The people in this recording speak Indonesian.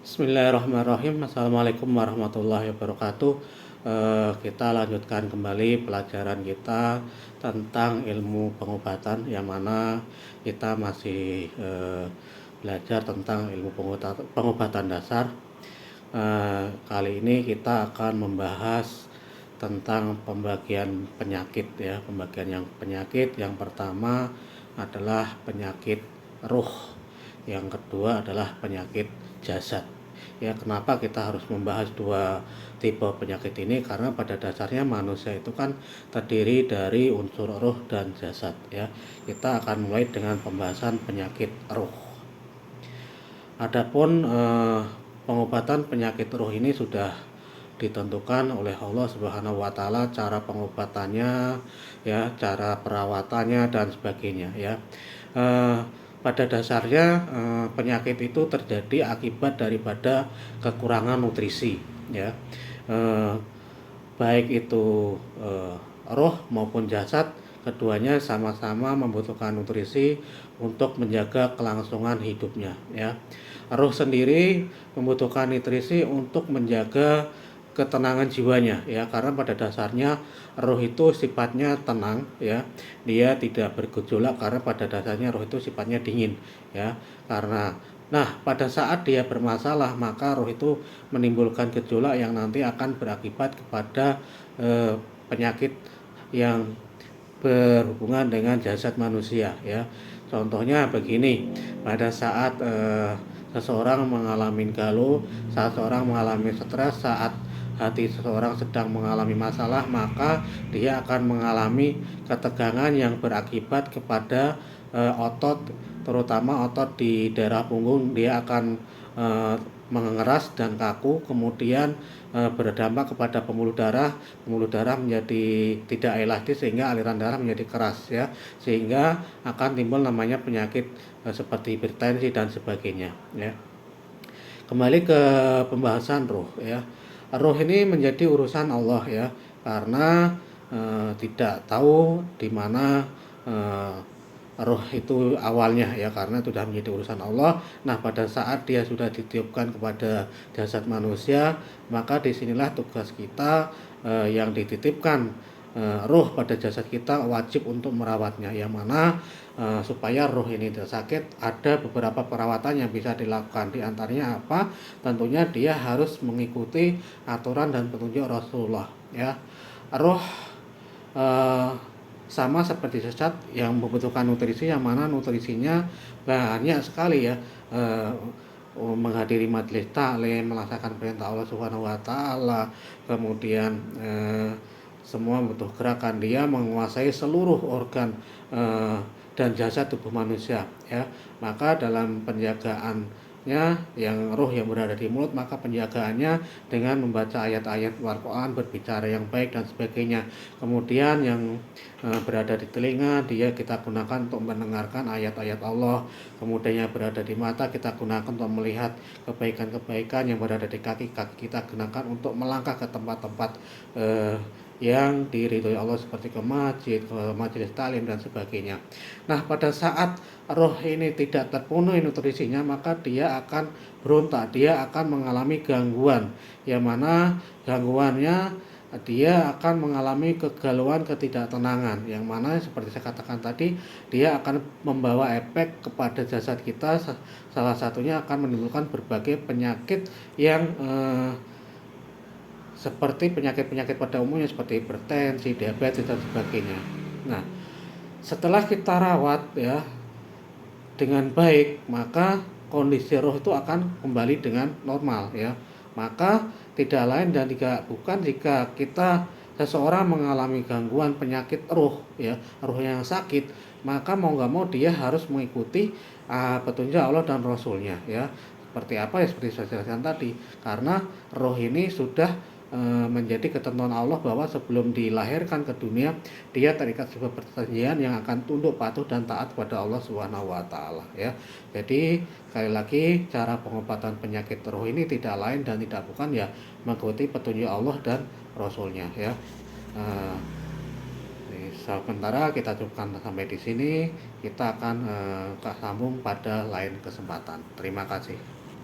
Bismillahirrahmanirrahim. Assalamualaikum warahmatullahi wabarakatuh. Kita lanjutkan kembali pelajaran kita tentang ilmu pengobatan, yang mana kita masih belajar tentang ilmu pengobatan dasar. Kali ini kita akan membahas tentang pembagian penyakit, ya. Penyakit yang pertama adalah penyakit ruh, yang kedua adalah penyakit jasad. Ya, kenapa kita harus membahas dua tipe penyakit ini? Karena pada dasarnya manusia itu kan terdiri dari unsur ruh dan jasad, ya. Kita akan mulai dengan pembahasan penyakit ruh. Adapun pengobatan penyakit ruh ini sudah ditentukan oleh Allah Subhanahu wa taala, cara pengobatannya, ya, cara perawatannya dan sebagainya, ya. Pada dasarnya penyakit itu terjadi akibat daripada kekurangan nutrisi, ya. Baik itu roh maupun jasad, keduanya sama-sama membutuhkan nutrisi untuk menjaga kelangsungan hidupnya, ya. Roh sendiri membutuhkan nutrisi untuk menjaga ketenangan jiwanya, ya, karena pada dasarnya roh itu sifatnya tenang, ya. Dia tidak bergejolak karena pada dasarnya roh itu sifatnya dingin, ya. Pada saat dia bermasalah, maka roh itu menimbulkan gejolak yang nanti akan berakibat kepada penyakit yang berhubungan dengan jasad manusia, ya. Contohnya begini, pada saat seseorang mengalami galau, saat seseorang mengalami stres, saat hati seseorang sedang mengalami masalah, maka dia akan mengalami ketegangan yang berakibat kepada otot, terutama otot di daerah punggung. Dia akan mengeras dan kaku, kemudian berdampak kepada pembuluh darah menjadi tidak elastis sehingga aliran darah menjadi keras, ya, sehingga akan timbul namanya penyakit seperti hipertensi dan sebagainya, ya. Kembali ke pembahasan roh, ya. Roh ini menjadi urusan Allah, ya, karena tidak tahu di mana roh itu awalnya, ya, karena sudah menjadi urusan Allah. Nah, pada saat dia sudah ditiupkan kepada jasad manusia, maka disinilah tugas kita yang dititipkan roh pada jasad kita wajib untuk merawatnya, yang mana supaya roh ini tidak sakit, ada beberapa perawatan yang bisa dilakukan. Di antaranya apa? Tentunya dia harus mengikuti aturan dan petunjuk Rasulullah, ya. Roh sama seperti jasad yang membutuhkan nutrisi, yang mana nutrisinya banyak sekali, ya. Menghadiri majelis taklim, melaksanakan perintah Allah Subhanahu wa taala, kemudian semua butuh gerakan, dia menguasai seluruh organ dan jasad tubuh manusia, ya. Maka dalam penjagaannya, yang roh yang berada di mulut, maka penjagaannya dengan membaca ayat-ayat Al-Quran, berbicara yang baik dan sebagainya. Kemudian yang berada di telinga, kita gunakan untuk mendengarkan ayat-ayat Allah. Kemudian yang berada di mata, kita gunakan untuk melihat kebaikan-kebaikan. Yang berada di kaki kita gunakan untuk melangkah ke tempat-tempat yang diridhoi Allah, seperti ke masjid, ke majelis taklim dan sebagainya. Nah, pada saat roh ini tidak terpenuhi nutrisinya, maka dia akan berontak, dia akan mengalami gangguan, yang mana gangguannya dia akan mengalami kegalauan, ketidaktenangan, yang mana seperti saya katakan tadi, dia akan membawa efek kepada jasad kita. Salah satunya akan menimbulkan berbagai penyakit yang seperti penyakit-penyakit pada umumnya, seperti hipertensi, diabetes dan sebagainya. Nah, setelah kita rawat, ya, dengan baik, maka kondisi roh itu akan kembali dengan normal, ya. Maka tidak lain dan bukan jika seseorang mengalami gangguan penyakit roh, ya, roh yang sakit, maka mau nggak mau dia harus mengikuti petunjuk Allah dan Rasulnya, ya. Seperti apa? Ya, seperti saya jelaskan tadi, karena roh ini sudah menjadi ketentuan Allah bahwa sebelum dilahirkan ke dunia, dia terikat sebuah perjanjian yang akan tunduk, patuh dan taat pada Allah Subhanahu wa taala, ya. Jadi sekali lagi, cara pengobatan penyakit roh ini tidak lain dan tidak bukan, ya, mengikuti petunjuk Allah dan Rasulnya, ya. Sementara kita cukupkan sampai di sini. Kita akan sambung pada lain kesempatan. Terima kasih.